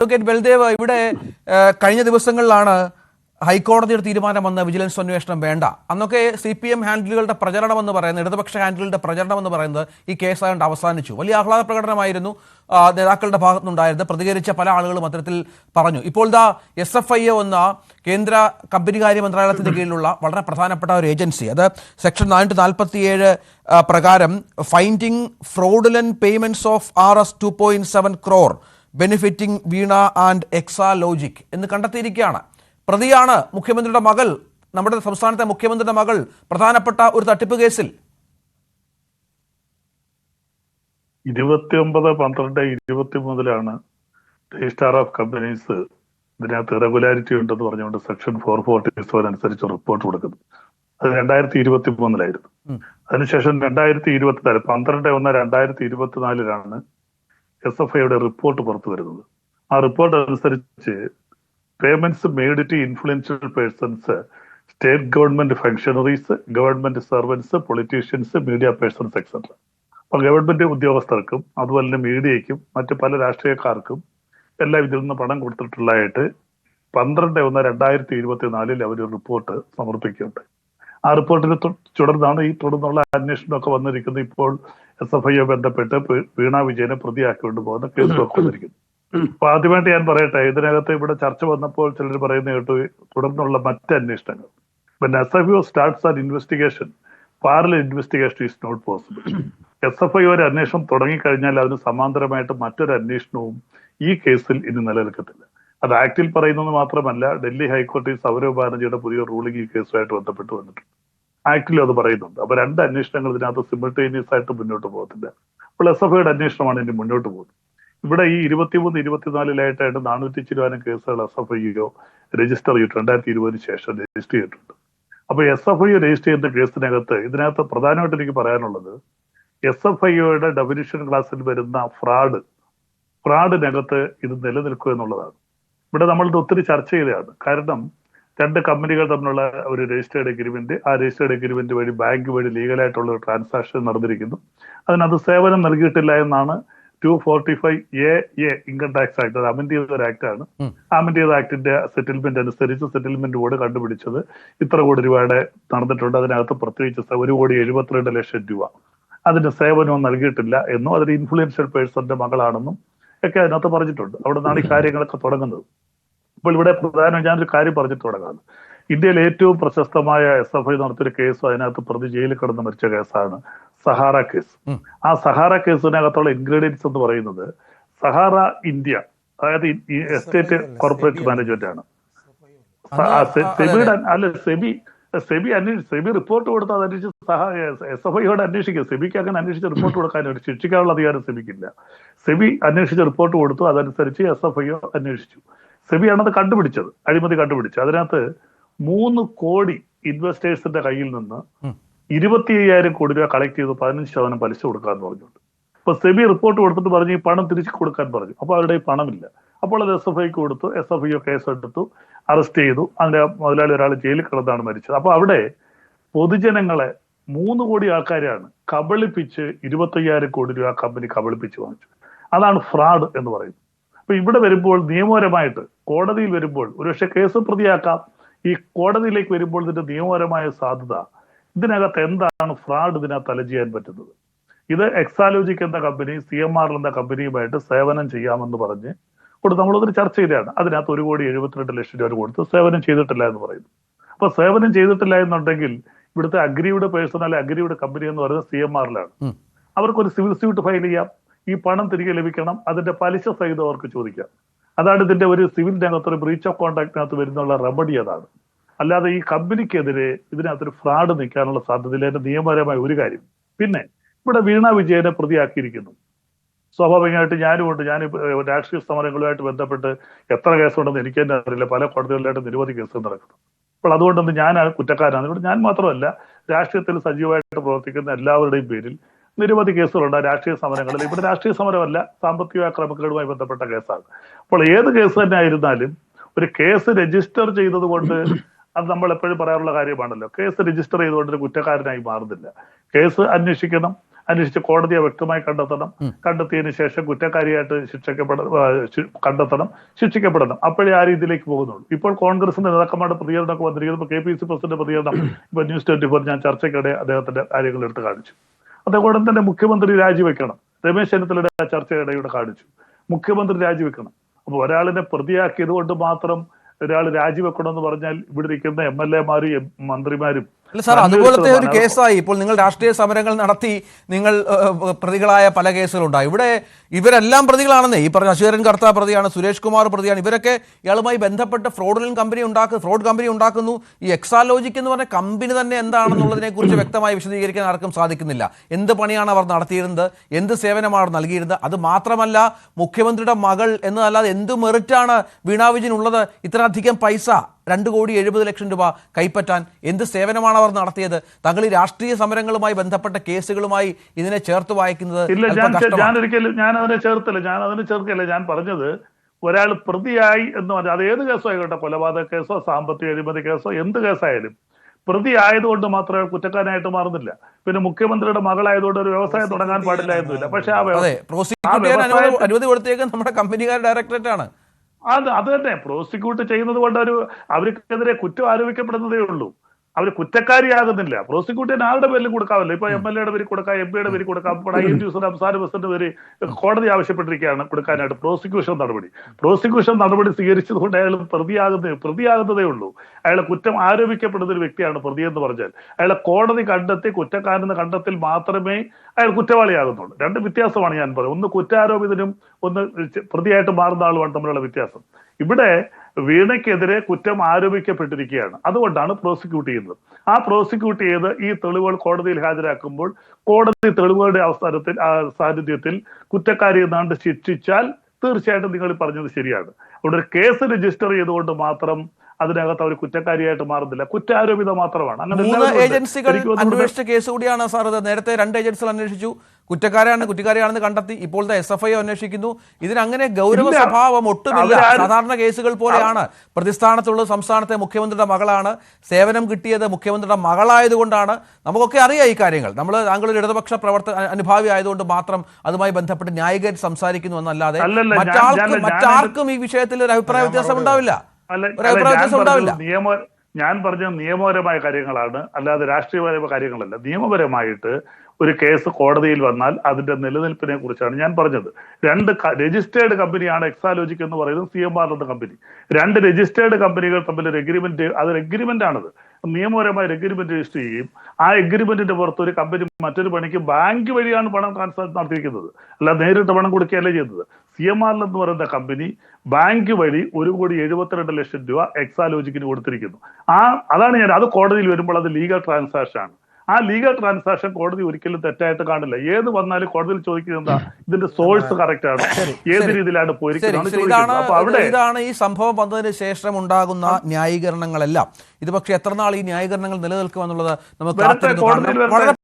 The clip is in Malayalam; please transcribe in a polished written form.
അഡ്വക്കേറ്റ് ബൽദേവ്, ഇവിടെ കഴിഞ്ഞ ദിവസങ്ങളിലാണ് ഹൈക്കോടതിയുടെ തീരുമാനം വന്ന വിജിലൻസ് അന്വേഷണം വേണ്ട. അന്നൊക്കെ CPM ഹാൻഡിലുകളുടെ പ്രചരണമെന്ന് പറയുന്നത്, ഇടതുപക്ഷ ഹാൻഡിലുകളുടെ പ്രചരണമെന്ന് പറയുന്നത് ഈ കേസായതുകൊണ്ട് അവസാനിച്ചു. വലിയ ആഹ്ലാദ പ്രകടനമായിരുന്നു നേതാക്കളുടെ ഭാഗത്തുനിന്നുണ്ടായിരുന്നത്. പ്രതികരിച്ച പല ആളുകളും അത്തരത്തിൽ പറഞ്ഞു. ഇപ്പോൾ SFIO എന്ന കേന്ദ്ര കമ്പനികാര്യ മന്ത്രാലയത്തിന്റെ കീഴിലുള്ള വളരെ പ്രധാനപ്പെട്ട ഒരു ഏജൻസി, അത് സെക്ഷൻ 447 പ്രകാരം finding fraudulent payments of RS 2.7 crore benefiting Veena and Exalogic എന്ന് കണ്ടെത്തിയിരിക്കുകയാണ്. പ്രതിയാണ് മുഖ്യമന്ത്രിയുടെ മകൾ, നമ്മുടെ സംസ്ഥാനത്തെ മുഖ്യമന്ത്രിയുടെ മകൾ, പ്രധാനപ്പെട്ട ഒരു തട്ടിപ്പ് കേസിൽ. 29/12/23 രജിസ്ട്രാർ ഓഫ് കമ്പനീസ് ഇതിനകത്ത് ഇറഗുലാരിറ്റി ഉണ്ടെന്ന് പറഞ്ഞുകൊണ്ട് സെക്ഷൻ 447 അനുസരിച്ച് റിപ്പോർട്ട് കൊടുക്കുന്നത്. അത് 2023 അതിനുശേഷം 2024 12/1/2024 SFIയുടെ റിപ്പോർട്ട് പുറത്തു വരുന്നത്. ആ റിപ്പോർട്ട് അനുസരിച്ച് payments made to influential persons, state government functionaries, government servants, politicians, media persons etcetera. അപ്പൊ ഗവൺമെന്റ് ഉദ്യോഗസ്ഥർക്കും അതുപോലെ തന്നെ മീഡിയയ്ക്കും മറ്റു പല രാഷ്ട്രീയക്കാർക്കും എല്ലാം ഇതിൽ നിന്ന് പണം കൊടുത്തിട്ടുള്ളതായിട്ട് 12/1/2024 അവർ റിപ്പോർട്ട് സമർപ്പിക്കുകയുണ്ട്. ആ റിപ്പോർട്ടിനെ തുടർന്നാണ് ഈ തുടർന്നുള്ള അന്വേഷണമൊക്കെ വന്നിരിക്കുന്നത്. ഇപ്പോൾ SFIO ബന്ധപ്പെട്ട് വീണ വിജയനെ പ്രതിയാക്കിക്കൊണ്ട് പോകുന്ന കേസുകളൊക്കെ വന്നിരിക്കുന്നു. അപ്പൊ ആദ്യമായിട്ട് ഞാൻ പറയട്ടെ, ഇതിനകത്ത് ഇവിടെ ചർച്ച വന്നപ്പോൾ ചിലർ പറയുന്ന കേട്ടു തുടർന്നുള്ള മറ്റ് അന്വേഷണങ്ങൾ. SFIO starts an investigation, parallel investigation is not possible. SFIO ഒരു അന്വേഷണം തുടങ്ങിക്കഴിഞ്ഞാൽ അതിന് സമാന്തരമായിട്ട് മറ്റൊരു അന്വേഷണവും ഈ കേസിൽ ഇനി നിലനിൽക്കത്തില്ല. അത് ആക്ടിൽ പറയുന്നത് മാത്രമല്ല, ഡൽഹി ഹൈക്കോടതി സൗരവ് ബാനർജിയുടെ പുതിയ റൂളിംഗ് ഈ കേസുമായിട്ട് ബന്ധപ്പെട്ട് വന്നിട്ടുണ്ട്. ആക്ടിലും അത് പറയുന്നുണ്ട്. അപ്പൊ രണ്ട് അന്വേഷണങ്ങൾ ഇതിനകത്ത് സിമിൾട്ടേനിയസ് ആയിട്ട് മുന്നോട്ട് പോകത്തില്ല. അപ്പോൾ SFIയുടെ അന്വേഷണമാണ് ഇനി മുന്നോട്ട് പോകുന്നത്. ഇവിടെ ഈ 23-24 400 ചില്ലാനം കേസുകൾ SFIO രജിസ്റ്റർ ചെയ്തിട്ട് 2020 ശേഷം രജിസ്റ്റർ ചെയ്തിട്ടുണ്ട്. അപ്പൊ SFIO രജിസ്റ്റർ ചെയ്യുന്ന കേസിനകത്ത് ഇതിനകത്ത് പ്രധാനമായിട്ട് എനിക്ക് പറയാനുള്ളത്, SFIയുടെ ഡെഫിനിഷൻ ക്ലാസ്സിൽ വരുന്ന ഫ്രാഡിനകത്ത് ഇത് നിലനിൽക്കുക എന്നുള്ളതാണ്. ഇവിടെ നമ്മളിത് ഒത്തിരി ചർച്ച ചെയ്തതാണ്. കാരണം രണ്ട് കമ്പനികൾ തമ്മിലുള്ള ഒരു രജിസ്റ്റേർഡ് എഗ്രിമെന്റ്, ആ രജിസ്റ്റേർഡ് എഗ്രിമെന്റ് വഴി ബാങ്ക് വഴി ലീഗലായിട്ടുള്ള ഒരു ട്രാൻസാക്ഷൻ നടന്നിരിക്കുന്നു. അതിനകത്ത് സേവനം നൽകിയിട്ടില്ല എന്നാണ് 245A ഇൻകം ടാക്സ് ആക്ട്, അത് അമെന്റ് ചെയ്ത ഒരു ആക്ടാണ്. അമെന്റ് ചെയ്ത ആക്ടിന്റെ സെറ്റിൽമെന്റ് അനുസരിച്ച് സെറ്റിൽമെന്റ് ബോർഡ് കണ്ടുപിടിച്ചത് ഇത്ര കോടി രൂപയുടെ നടന്നിട്ടുണ്ട്. അതിനകത്ത് പ്രത്യേകിച്ച് 1,72,00,000 രൂപ അതിന് സേവനവും നൽകിയിട്ടില്ല എന്നും അതൊരു ഇൻഫ്ലുവൻഷ്യൽ പേഴ്സന്റെ മകളാണെന്നും ഒക്കെ അതിനകത്ത് പറഞ്ഞിട്ടുണ്ട്. അവിടെ നിന്നാണ് ഈ കാര്യങ്ങളൊക്കെ തുടങ്ങുന്നത്. അപ്പോൾ ഇവിടെ പ്രധാനം ഞാനൊരു കാര്യം പറഞ്ഞിട്ട് തുടങ്ങാണ്. ഇന്ത്യയിൽ ഏറ്റവും പ്രശസ്തമായ SFI നടത്തിയൊരു കേസും അതിനകത്ത് പ്രതി ജയിലിൽ കിടന്ന് മരിച്ച കേസാണ് സഹാറ കേസ്. ആ സഹാറ കേസിനകത്തുള്ള ഇൻഗ്രീഡിയൻസ് എന്ന് പറയുന്നത് സഹാറ ഇന്ത്യ, അതായത് ഈ എസ്റ്റേറ്റ് കോർപ്പറേറ്റ് മാനേജ്മെന്റ് ആണ്. സെബി റിപ്പോർട്ട് കൊടുത്ത് അതനുസരിച്ച് SFIയോട് അന്വേഷിക്കുക. സെബിക്ക് അങ്ങനെ അന്വേഷിച്ച് റിപ്പോർട്ട് കൊടുക്കാനായിട്ട് ശിക്ഷിക്കാനുള്ള അധികാരം സെബിക്കില്ല. സെബി അന്വേഷിച്ച് റിപ്പോർട്ട് കൊടുത്തു, അതനുസരിച്ച് SFIO അന്വേഷിച്ചു. സെബിയാണത് കണ്ടുപിടിച്ചത്, അഴിമതി കണ്ടുപിടിച്ചത്. അതിനകത്ത് 3 കോടി ഇൻവെസ്റ്റേഴ്സിന്റെ കയ്യിൽ നിന്ന് 25,000 കോടി രൂപ കളക്ട് ചെയ്ത് 15% പലിശ കൊടുക്കാന്ന് പറഞ്ഞുകൊണ്ട്. അപ്പൊ സെബി റിപ്പോർട്ട് കൊടുത്തിട്ട് പറഞ്ഞു ഈ പണം തിരിച്ചു കൊടുക്കാൻ പറഞ്ഞു. അപ്പൊ അവരുടെ ഈ പണമില്ല. അപ്പോൾ അത് SFIക്ക് കൊടുത്തു. SFIO കേസെടുത്തു, അറസ്റ്റ് ചെയ്തു. അതിന്റെ മുതലാളി ഒരാൾ ജയിലിൽ കിടന്നാണ് മരിച്ചത്. അപ്പൊ അവിടെ പൊതുജനങ്ങളെ 3 കോടി ആൾക്കാരെയാണ് കബളിപ്പിച്ച് 25,000 കോടി രൂപ കമ്പനി കബളിപ്പിച്ച് വാങ്ങിച്ചു. അതാണ് ഫ്രോഡ് എന്ന് പറയുന്നത്. അപ്പൊ ഇവിടെ വരുമ്പോൾ നിയമപരമായിട്ട് കോടതിയിൽ വരുമ്പോൾ ഒരുപക്ഷെ കേസ് പ്രതിയാക്കാം. ഈ കോടതിയിലേക്ക് വരുമ്പോൾ ഇതിന്റെ നിയമപരമായ സാധ്യത, ഇതിനകത്ത് എന്താണ് ഫ്രോഡ് ഇതിനകത്ത് അലജ് ചെയ്യാൻ പറ്റുന്നത്? ഇത് എക്സാലോജിക് എന്ന കമ്പനി CMR എന്ന കമ്പനിയുമായിട്ട് സേവനം ചെയ്യാമെന്ന് പറഞ്ഞ് കൊടുത്ത് നമ്മളതൊരു ചർച്ച ചെയ്തതാണ്. അതിനകത്ത് 1,72,00,000 രൂപ കൊടുത്ത് സേവനം ചെയ്തിട്ടില്ല എന്ന് പറയുന്നു. അപ്പൊ സേവനം ചെയ്തിട്ടില്ല എന്നുണ്ടെങ്കിൽ ഇവിടുത്തെ അഗ്രീവ്ഡ് പേഴ്സൺ അല്ലെ അഗ്രീവ്ഡ് കമ്പനി എന്ന് പറയുന്നത് CMRലാണ്. അവർക്കൊരു സിവിൽ സ്യൂട്ട് ഫയൽ ചെയ്യാം. ഈ പണം തിരികെ ലഭിക്കണം, അതിന്റെ പലിശ സഹിതം അവർക്ക് ചോദിക്കാം. അതാണ് ഇതിന്റെ ഒരു സിവിലിനകത്ത് ഒരു ബ്രീച്ച് ഓഫ് കോൺട്രാക്ടിനകത്ത് വരുന്നുള്ള റെമഡി അതാണ്. അല്ലാതെ ഈ കമ്പനിക്കെതിരെ ഇതിനകത്തൊരു ഫ്രോഡ് നിൽക്കാനുള്ള സാധ്യതയില്ല. അതിന്റെ നിയമപരമായ ഒരു കാര്യം. പിന്നെ ഇവിടെ വീണ വിജയനെ പ്രതിയാക്കിയിരിക്കുന്നു. സ്വാഭാവികമായിട്ട് ഞാനുമുണ്ട്. ഞാൻ രാഷ്ട്രീയ സമരങ്ങളുമായിട്ട് ബന്ധപ്പെട്ട് എത്ര കേസുണ്ടെന്ന് എനിക്ക് തന്നെ അറിയില്ല. പല കോടതികളിലായിട്ട് നിരവധി കേസുകൾ നടക്കുന്നു. അപ്പോൾ അതുകൊണ്ടൊന്നും ഞാൻ കുറ്റക്കാരാണ്. ഇവിടെ ഞാൻ മാത്രമല്ല, രാഷ്ട്രീയത്തിൽ സജീവമായിട്ട് പ്രവർത്തിക്കുന്ന എല്ലാവരുടെയും പേരിൽ നിരവധി കേസുകളുണ്ട് രാഷ്ട്രീയ സമരങ്ങളിൽ. ഇവിടെ രാഷ്ട്രീയ സമരമല്ല, സാമ്പത്തിക ക്രമക്കേടുമായി ബന്ധപ്പെട്ട കേസാണ്. അപ്പോൾ ഏത് കേസ് തന്നെ ആയിരുന്നാലും ഒരു കേസ് രജിസ്റ്റർ ചെയ്തത് കൊണ്ട്, അത് നമ്മൾ എപ്പോഴും പറയാറുള്ള കാര്യമാണല്ലോ, കേസ് രജിസ്റ്റർ ചെയ്തുകൊണ്ട് ഒരു കുറ്റക്കാരനായി മാറുന്നില്ല. കേസ് അന്വേഷിക്കണം, അന്വേഷിച്ച് കോടതിയെ വ്യക്തമായി കണ്ടെത്തിയതിനു ശേഷം കുറ്റക്കാരിയായിട്ട് ശിക്ഷിക്കപ്പെടണം. അപ്പോഴേ ആ രീതിയിലേക്ക് പോകുന്നുള്ളൂ. ഇപ്പോൾ കോൺഗ്രസിന്റെ നേതാക്കന്മാരുടെ പ്രതികരണമൊക്കെ വന്നിരിക്കുന്നത്, ഇപ്പൊ KPCC പ്രസിഡന്റ് പ്രതികരണം ഇപ്പൊ News 24 ഞാൻ ചർച്ചയ്ക്കിടെ അദ്ദേഹത്തിന്റെ കാര്യങ്ങൾ എടുത്ത് കാണിച്ചു. അതേപോലെ തന്നെ മുഖ്യമന്ത്രി രാജിവെക്കണം. രമേശ് ചെന്നിത്തലയുടെ ചർച്ചയിടെ കാണിച്ചു മുഖ്യമന്ത്രി രാജിവെക്കണം. അപ്പൊ ഒരാളിനെ പ്രതിയാക്കിയത് കൊണ്ട് മാത്രം ഒരാൾ രാജിവെക്കണമെന്ന് പറഞ്ഞാൽ ഇവിടെ ഇരിക്കുന്ന MLA-മാരും മന്ത്രിമാരും അല്ല സാർ, അതുപോലത്തെ ഒരു കേസായി. ഇപ്പോൾ നിങ്ങൾ രാഷ്ട്രീയ സമരങ്ങൾ നടത്തി നിങ്ങൾ പ്രതികളായ പല കേസുകളുണ്ടായി. ഇവിടെ ഇവരെല്ലാം പ്രതികളാണെന്നേ. ഈ പറഞ്ഞ അശീരൻ കർത്ത പ്രതിയാണ്, സുരേഷ് കുമാർ പ്രതിയാണ്. ഇവരൊക്കെ ഇയാളുമായി ബന്ധപ്പെട്ട് ഫ്രോഡ് കമ്പനി ഉണ്ടാക്കുന്നു. ഈ എക്സാലോജിക് എന്ന് പറഞ്ഞ കമ്പനി തന്നെ എന്താണെന്നുള്ളതിനെ കുറിച്ച് വ്യക്തമായി വിശദീകരിക്കാൻ ആർക്കും സാധിക്കുന്നില്ല. എന്ത് പണിയാണ് അവർ നടത്തിയിരുന്നത്, എന്ത് സേവനമാണ് അവർ നൽകിയിരുന്നത്? അത് മാത്രമല്ല, മുഖ്യമന്ത്രിയുടെ മകൾ എന്നതല്ലാതെ എന്ത് മെറിറ്റാണ് വീണ വിജയൻ ഉള്ളത്? ഇത്രയധികം പൈസ 2,70,00,000 രൂപ കൈപ്പറ്റാൻ എന്ത് സേവനമാണ് അവർ നടത്തിയത്? താങ്കൾ ഈ രാഷ്ട്രീയ സമരങ്ങളുമായി ബന്ധപ്പെട്ട കേസുകളുമായി ഇതിനെ ചേർത്ത് വായിക്കുന്നത് ഞാൻ അതിനെ ചേർക്കില്ല. ഞാൻ പറഞ്ഞത് ഒരാൾ പ്രതിയായി എന്ന് പറഞ്ഞാൽ അത് ഏത് കേസോ ആയിക്കോട്ടെ, കൊലപാതക കേസോ സാമ്പത്തിക അഴിമതി കേസോ എന്ത് കേസായാലും പ്രതി ആയതുകൊണ്ട് മാത്രമേ കുറ്റക്കാരനായിട്ട് മാറുന്നില്ല. പിന്നെ മുഖ്യമന്ത്രിയുടെ മകളായതുകൊണ്ട് ഒരു വ്യവസായം തുടങ്ങാൻ പാടില്ലായിരുന്നില്ല. പക്ഷെ അനുമതി കൊടുത്തേക്ക് നമ്മുടെ കമ്പനിക്കാർ ഡയറക്ടറേറ്റ് ആണ്. അത് തന്നെ പ്രോസിക്യൂട്ട് ചെയ്യുന്നത് കൊണ്ട് അവർക്കെതിരെ കുറ്റം ആരോപിക്കപ്പെടുന്നതേ ഉള്ളൂ. അവർ കുറ്റക്കാരിയാകുന്നില്ല. പ്രോസിക്യൂട്ട് ചെയ്യാൻ ആരുടെ പേരിലും കൊടുക്കാമല്ലോ. ഇപ്പൊ MLA-യുടെ പേര് കൊടുക്കാം, MP-യുടെ പേര് കൊടുക്കാം. സംസ്ഥാന പ്രസിഡന്റ് പേര് കോടതി ആവശ്യപ്പെട്ടിരിക്കുകയാണ് കൊടുക്കാനായിട്ട് പ്രോസിക്യൂഷൻ നടപടി സ്വീകരിച്ചതുകൊണ്ട് അയാൾ പ്രതിയാകുന്നതേ ഉള്ളൂ. അയാളെ കുറ്റം ആരോപിക്കപ്പെടുന്ന ഒരു വ്യക്തിയാണ് പ്രതി എന്ന് പറഞ്ഞാൽ. അയാളെ കോടതി കണ്ടെത്തി കുറ്റക്കാരെന്ന് കണ്ടെത്തിൽ മാത്രമേ അയാൾ കുറ്റവാളിയാകുന്നുള്ളൂ. രണ്ട് വ്യത്യാസമാണ് ഞാൻ പറയുന്നത്. ഒന്ന് കുറ്റാരോപിതനും ഒന്ന് പ്രതിയായിട്ട് മാറുന്ന ആളുമാണ് തമ്മിലുള്ള വ്യത്യാസം. ഇവിടെ വീണയ്ക്കെതിരെ കുറ്റം ആരോപിക്കപ്പെട്ടിരിക്കുകയാണ്. അതുകൊണ്ടാണ് പ്രോസിക്യൂട്ട് ചെയ്യുന്നത്. ആ പ്രോസിക്യൂട്ട് ചെയ്ത് ഈ തെളിവുകൾ കോടതിയിൽ ഹാജരാക്കുമ്പോൾ കോടതി തെളിവുകളുടെ സാന്നിധ്യത്തിൽ കുറ്റക്കാരി എന്നാണ്ട് ശിക്ഷിച്ചാൽ തീർച്ചയായിട്ടും നിങ്ങൾ പറഞ്ഞത് ശരിയാണ്. അവിടെ ഒരു കേസ് രജിസ്റ്റർ ചെയ്തുകൊണ്ട് മാത്രം അതിനകത്ത് അവർ കുറ്റക്കാരിയായിട്ട് മാറുന്നില്ല. കുറ്റാരോപിത മാത്രമാണ്. അങ്ങനെ 3 ഏജൻസികൾ അന്വേഷിച്ച കേസ് കൂടിയാണ് സാർ ഇത്. നേരത്തെ 2 ഏജൻസികൾ അന്വേഷിച്ചു, കുറ്റക്കാരിയാണെന്ന് കണ്ടെത്തി. ഇപ്പോഴത്തെ SFI അന്വേഷിക്കുന്നു. ഇതിനങ്ങനെ ഗൗരവ സ്വഭാവം ഒട്ടുമില്ല. സാധാരണ കേസുകൾ പോലെയാണ്. പ്രതിസ്ഥാനത്തുള്ളത് സംസ്ഥാനത്തെ മുഖ്യമന്ത്രിയുടെ മകളാണ്. സേവനം കിട്ടിയത് മുഖ്യമന്ത്രിയുടെ മകളായതുകൊണ്ടാണ്. നമുക്കൊക്കെ അറിയാം ഈ കാര്യങ്ങൾ. താങ്കളൊരു ഇടതുപക്ഷ അനുഭാവി ആയതുകൊണ്ട് മാത്രം അതുമായി ബന്ധപ്പെട്ട് ന്യായീകരിച്ച് സംസാരിക്കുന്നു എന്നല്ലാതെ മറ്റാർക്കും ഈ വിഷയത്തിൽ ഒരു അഭിപ്രായ വ്യത്യാസം ഉണ്ടാവില്ല. ഞാൻ പറഞ്ഞ നിയമപരമായ കാര്യങ്ങളാണ്, അല്ലാതെ രാഷ്ട്രീയപരമായ കാര്യങ്ങളല്ല. നിയമപരമായിട്ട് ഒരു കേസ് കോടതിയിൽ വന്നാൽ അതിന്റെ നിലനിൽപ്പിനെ കുറിച്ചാണ് ഞാൻ പറഞ്ഞത്. 2 രജിസ്റ്റേർഡ് കമ്പനിയാണ് എക്സാലോജിക് എന്ന് പറയുന്നത്, CMR എന്ന കമ്പനി. 2 രജിസ്റ്റേർഡ് കമ്പനികൾ തമ്മിൽ ഒരു എഗ്രിമെന്റ്, അതൊരു എഗ്രിമെന്റ് ആണത്. നിയമപരമായ ഒരു എഗ്രിമെന്റ് രജിസ്റ്റർ ചെയ്യും. ആ എഗ്രിമെന്റിന്റെ പുറത്ത് ഒരു കമ്പനി മറ്റൊരു പണിക്ക് ബാങ്ക് വഴിയാണ് പണം ട്രാൻസ്ഫർ നടത്തിയിരിക്കുന്നത്, അല്ല നേരിട്ട് പണം കൊടുക്കുകയല്ലേ ചെയ്യുന്നത്. CMR എന്ന് പറയുന്ന കമ്പനി ബാങ്ക് വഴി 1,72,00,000 രൂപ എക്സാലോജിക്കിന് കൊടുത്തിരിക്കുന്നു. അതാണ് അത് കോടതിയിൽ വരുമ്പോൾ അത് ലീഗൽ ട്രാൻസാക്ഷൻ ആണ്. ആ ലീഗൽ ട്രാൻസാക്ഷൻ കോടതി ഒരിക്കലും തെറ്റായിട്ട് കാണില്ല. ഏത് വന്നാലും കോടതിയിൽ ചോദിക്കുന്നത് എന്താ, ഇതിന്റെ സോഴ്സ് കറക്റ്റ് ആണ്, ഏത് രീതിയിലാണ് പോയിരിക്കുന്നത്. ഇതാണ് ഈ സംഭവം വന്നതിന് ശേഷം ഉണ്ടാകുന്ന ന്യായീകരണങ്ങളെല്ലാം. ഇത് പക്ഷേ എത്ര നാൾ ഈ ന്യായീകരണങ്ങൾ നിലനിൽക്കുമെന്നുള്ളത് നമുക്ക്